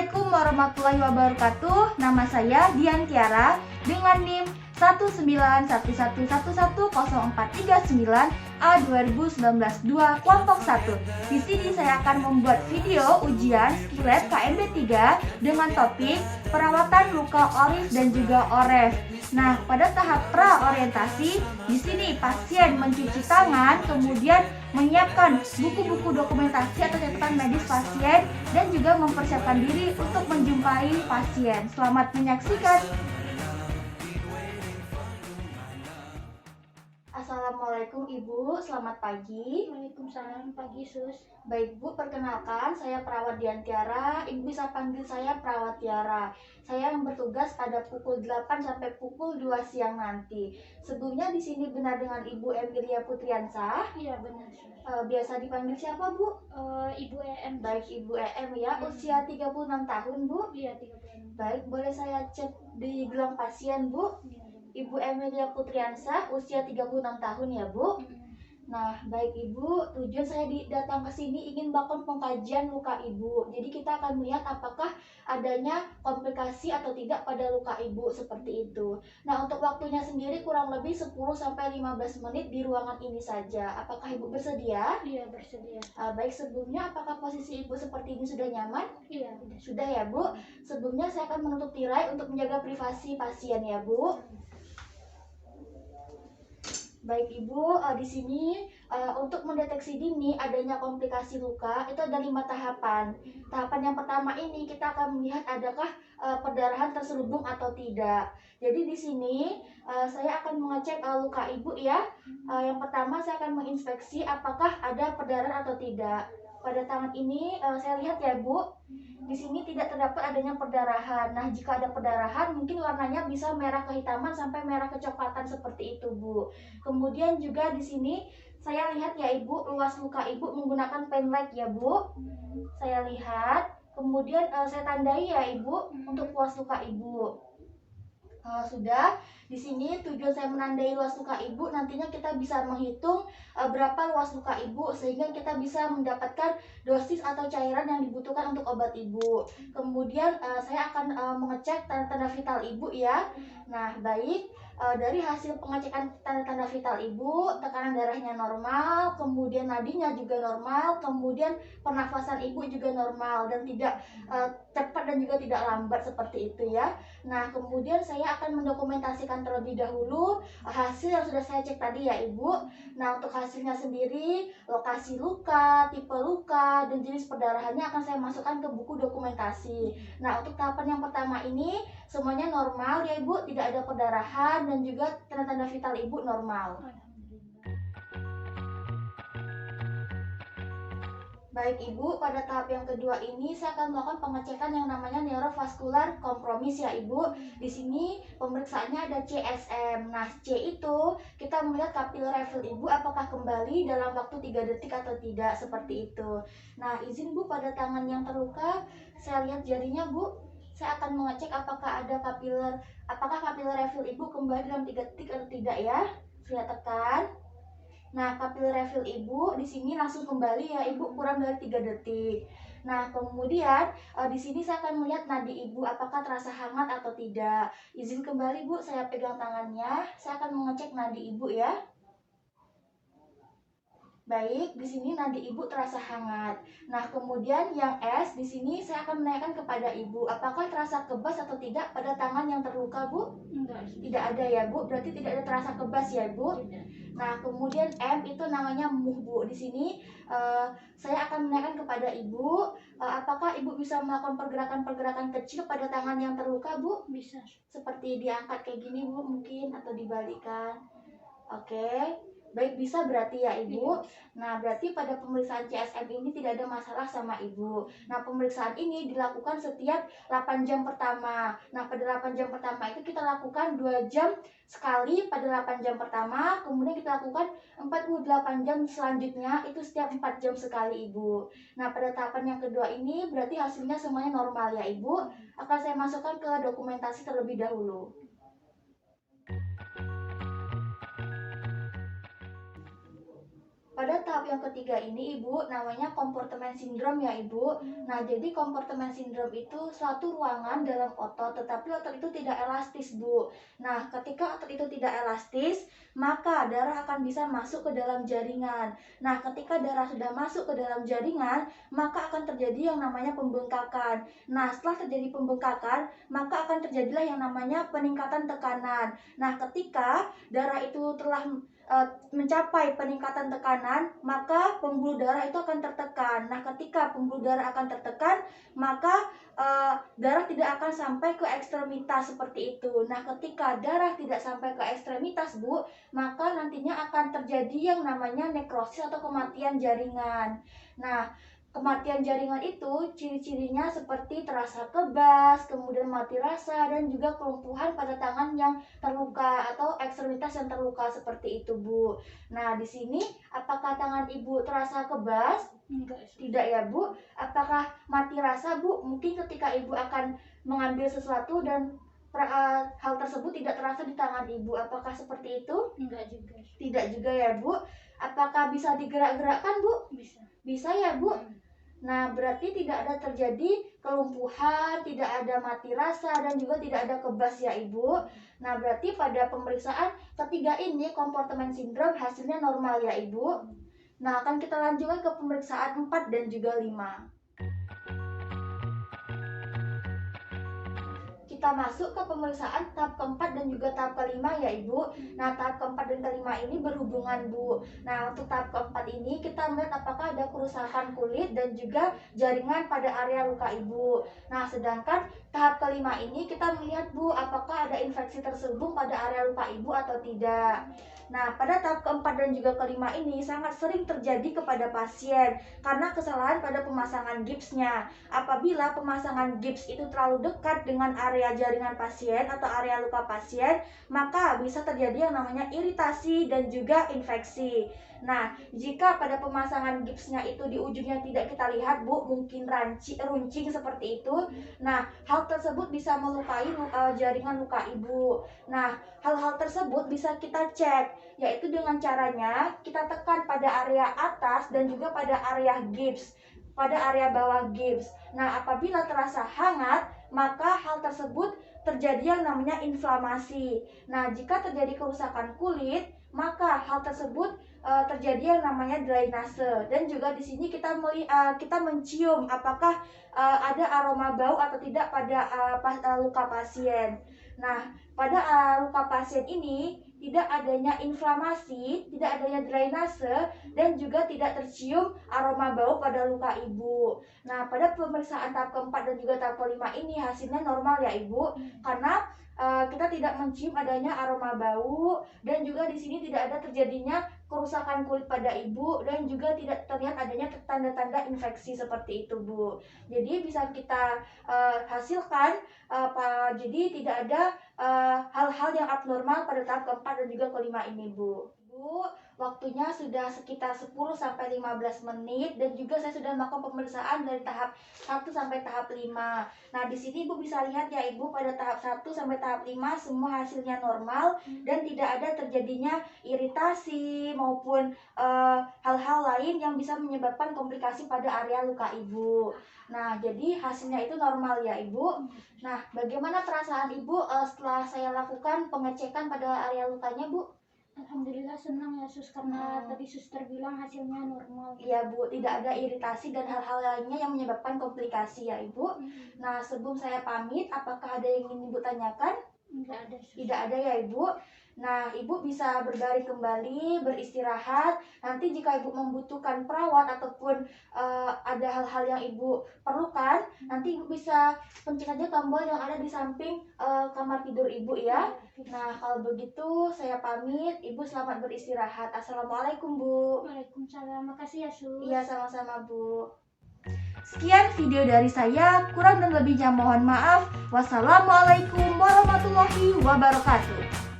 Assalamualaikum warahmatullahi wabarakatuh. Nama saya Dian Tiara dengan NIM 191110439A2019-2 kelompok 1. Di sini saya akan membuat video ujian Skillet KMB 3 dengan topik perawatan luka oris dan juga ores. Nah, pada tahap pra-orientasi, di sini pasien mencuci tangan, kemudian menyiapkan buku-buku dokumentasi atau catatan medis pasien dan juga mempersiapkan diri untuk menjumpai pasien. Selamat menyaksikan. Assalamualaikum Ibu, selamat pagi. Waalaikumsalam, pagi Sus. Baik Bu, perkenalkan saya perawat Dian Tiara. Ibu bisa panggil saya perawat Tiara. Saya yang bertugas pada pukul 8 sampai pukul 2 siang nanti. Sebelumnya di sini benar dengan Ibu Emilia Putriansah. Iya benar Sus. Biasa dipanggil siapa Bu? Ibu EM. Baik Ibu EM ya, usia 36 tahun Bu. Iya 36. Baik, boleh saya cek di gelang pasien Bu? Iya. Ibu Emilia Putriansah, usia 36 tahun ya Bu. Nah, baik Ibu, tujuan saya datang ke sini ingin melakukan pengkajian luka Ibu. Jadi kita akan melihat apakah adanya komplikasi atau tidak pada luka Ibu seperti itu. Nah, untuk waktunya sendiri kurang lebih 10-15 menit di ruangan ini saja. Apakah Ibu bersedia? Iya bersedia. Baik, sebelumnya apakah posisi Ibu seperti ini sudah nyaman? Iya Sudah ya Bu. Sebelumnya saya akan menutup tirai untuk menjaga privasi pasien ya Bu. Baik Ibu, di sini untuk mendeteksi dini adanya komplikasi luka itu ada 5 tahapan. Tahapan yang pertama ini kita akan melihat adakah perdarahan terselubung atau tidak. Jadi di sini saya akan mengecek luka Ibu ya. Yang pertama saya akan menginspeksi apakah ada perdarahan atau tidak. Pada tangan ini saya lihat ya Bu, di sini tidak terdapat adanya perdarahan. Nah, jika ada perdarahan mungkin warnanya bisa merah kehitaman sampai merah kecoklatan seperti itu Bu. Kemudian juga di sini saya lihat ya Ibu, luas luka Ibu menggunakan pen light ya Bu. Saya lihat, kemudian saya tandai ya Ibu untuk luas luka Ibu. Sudah, di sini tujuan saya menandai luas luka Ibu, nantinya kita bisa menghitung berapa luas luka Ibu sehingga kita bisa mendapatkan dosis atau cairan yang dibutuhkan untuk obat Ibu. Kemudian saya akan mengecek tanda-tanda vital Ibu ya. Nah, baik. Dari hasil pengecekan tanda-tanda vital Ibu, tekanan darahnya normal, kemudian nadinya juga normal, kemudian pernafasan Ibu juga normal dan tidak cepat dan juga tidak lambat seperti itu ya. Nah, kemudian saya akan mendokumentasikan terlebih dahulu hasil yang sudah saya cek tadi ya Ibu. Nah, untuk hasilnya sendiri, lokasi luka, tipe luka, dan jenis perdarahannya akan saya masukkan ke buku dokumentasi. Nah, untuk tahapan yang pertama ini semuanya normal ya Ibu, tidak ada perdarahan dan juga tanda-tanda vital Ibu normal. Baik Ibu, pada tahap yang kedua ini saya akan melakukan pengecekan yang namanya neurovascular compromise ya Ibu. Di sini pemeriksaannya ada CSM. Nah, C itu kita melihat capillary refill Ibu apakah kembali dalam waktu 3 detik atau tidak, seperti itu. Nah, izin Bu, pada tangan yang terluka saya lihat jarinya Bu. Saya akan mengecek apakah capillary refill Ibu kembali dalam 3 detik atau tidak ya. Saya tekan. Nah, capillary refill Ibu di sini langsung kembali ya Ibu, kurang dari 3 detik. Nah, kemudian di sini saya akan melihat nadi Ibu apakah terasa hangat atau tidak. Izin kembali Bu, saya pegang tangannya. Saya akan mengecek nadi Ibu ya. Baik, di sini nadi Ibu terasa hangat. Nah, kemudian yang S di sini saya akan menanyakan kepada Ibu, apakah terasa kebas atau tidak pada tangan yang terluka, Bu? Enggak. Tidak ada ya, Bu. Berarti tidak ada terasa kebas ya, Bu? Tidak. Nah, kemudian M itu namanya muh, Bu. Di sini saya akan menanyakan kepada Ibu, apakah Ibu bisa melakukan pergerakan-pergerakan kecil pada tangan yang terluka, Bu? Bisa. Seperti diangkat kayak gini, Bu, mungkin, atau dibalikan. Oke. Baik, bisa berarti ya Ibu. Nah, berarti pada pemeriksaan CSM ini tidak ada masalah sama Ibu. Nah, pemeriksaan ini dilakukan setiap 8 jam pertama. Nah, pada 8 jam pertama itu kita lakukan 2 jam sekali pada 8 jam pertama. Kemudian kita lakukan 48 jam selanjutnya itu setiap 4 jam sekali Ibu. Nah, pada tahapan yang kedua ini berarti hasilnya semuanya normal ya Ibu. Akan saya masukkan ke dokumentasi terlebih dahulu. Pada tahap yang ketiga ini Ibu namanya kompartemen sindrom ya Ibu. Nah, jadi kompartemen sindrom itu suatu ruangan dalam otot, tetapi otot itu tidak elastis Bu. Nah, ketika otot itu tidak elastis, maka darah akan bisa masuk ke dalam jaringan. Nah, ketika darah sudah masuk ke dalam jaringan, maka akan terjadi yang namanya pembengkakan. Nah, setelah terjadi pembengkakan, maka akan terjadilah yang namanya peningkatan tekanan. Nah, ketika darah itu telah mencapai peningkatan tekanan, maka pembuluh darah itu akan tertekan. Nah, ketika pembuluh darah akan tertekan, maka darah tidak akan sampai ke ekstremitas seperti itu. Nah, ketika darah tidak sampai ke ekstremitas, Bu, maka nantinya akan terjadi yang namanya nekrosis atau kematian jaringan. Nah, kematian jaringan itu ciri-cirinya seperti terasa kebas, kemudian mati rasa, dan juga kelumpuhan pada tangan yang terluka atau ekstremitas yang terluka seperti itu, Bu. Nah, di sini apakah tangan Ibu terasa kebas? Enggak. Tidak ya, Bu. Apakah mati rasa, Bu? Mungkin ketika Ibu akan mengambil sesuatu dan hal tersebut tidak terasa di tangan Ibu. Apakah seperti itu? Enggak juga. Tidak juga ya, Bu. Apakah bisa digerak-gerakkan, Bu? Bisa. Bisa ya, Bu. Nah, berarti tidak ada terjadi kelumpuhan, tidak ada mati rasa, dan juga tidak ada kebas ya Ibu. Nah, berarti pada pemeriksaan ketiga ini kompartemen sindrom hasilnya normal ya Ibu. Nah, akan kita lanjutkan ke pemeriksaan 4 dan juga 5. Kita masuk ke pemeriksaan tahap keempat dan juga tahap kelima ya Ibu. Nah, tahap keempat dan kelima ini berhubungan Bu. Nah, untuk tahap keempat ini kita melihat apakah ada kerusakan kulit dan juga jaringan pada area luka Ibu. Nah, sedangkan tahap kelima ini kita melihat Bu, apakah ada infeksi terselubung pada area luka Ibu atau tidak. Nah, pada tahap keempat dan juga kelima ini sangat sering terjadi kepada pasien karena kesalahan pada pemasangan gipsnya. Apabila pemasangan gips itu terlalu dekat dengan area jaringan pasien atau area luka pasien, maka bisa terjadi yang namanya iritasi dan juga infeksi. Nah, jika pada pemasangan gipsnya itu di ujungnya tidak kita lihat Bu, mungkin runcing seperti itu. Nah, hal tersebut bisa melukai jaringan luka Ibu. Nah, hal-hal tersebut bisa kita cek, yaitu dengan caranya kita tekan pada area atas dan juga pada area gips, pada area bawah gips. Nah, apabila terasa hangat, maka hal tersebut terjadi yang namanya inflamasi. Nah, jika terjadi kerusakan kulit, maka hal tersebut terjadi yang namanya drainase. Dan juga di sini kita mencium apakah ada aroma bau atau tidak pada luka pasien. Nah, pada luka pasien ini tidak adanya inflamasi, tidak adanya drainase, dan juga tidak tercium aroma bau pada luka Ibu. Nah, pada pemeriksaan tahap keempat dan juga tahap kelima ini hasilnya normal ya Ibu, karena kita tidak mencium adanya aroma bau, dan juga di sini tidak ada terjadinya kerusakan kulit pada Ibu, dan juga tidak terlihat adanya tanda-tanda infeksi seperti itu Bu. Jadi bisa kita hasilkan jadi tidak ada hal-hal yang abnormal pada tahap keempat dan juga kelima ini Bu. Bu, waktunya sudah sekitar 10-15 menit dan juga saya sudah melakukan pemeriksaan dari tahap 1 sampai tahap 5. Nah, di sini Ibu bisa lihat ya Ibu, pada tahap 1 sampai tahap 5 semua hasilnya normal dan tidak ada terjadinya iritasi maupun hal-hal lain yang bisa menyebabkan komplikasi pada area luka Ibu. Nah, jadi hasilnya itu normal ya Ibu. Nah, bagaimana perasaan Ibu setelah saya lakukan pengecekan pada area lukanya Bu? Alhamdulillah senang ya Sus, karena tadi suster bilang hasilnya normal. Iya Bu, tidak ada iritasi dan hal-hal lainnya yang menyebabkan komplikasi ya Ibu. Nah, sebelum saya pamit, apakah ada yang ingin Ibu tanyakan? Enggak ada Sus. Tidak ada ya Ibu. Nah, Ibu bisa berbaring kembali, beristirahat. Nanti jika Ibu membutuhkan perawat ataupun ada hal-hal yang Ibu perlukan, nanti Ibu bisa pencet aja tombol yang ada di samping kamar tidur Ibu ya. Nah, kalau begitu saya pamit. Ibu selamat beristirahat. Assalamualaikum Bu. Waalaikumsalam. Makasih ya Sus. Iya, sama-sama Bu. Sekian video dari saya, kurang dan lebihnya mohon maaf. Wassalamualaikum warahmatullahi wabarakatuh.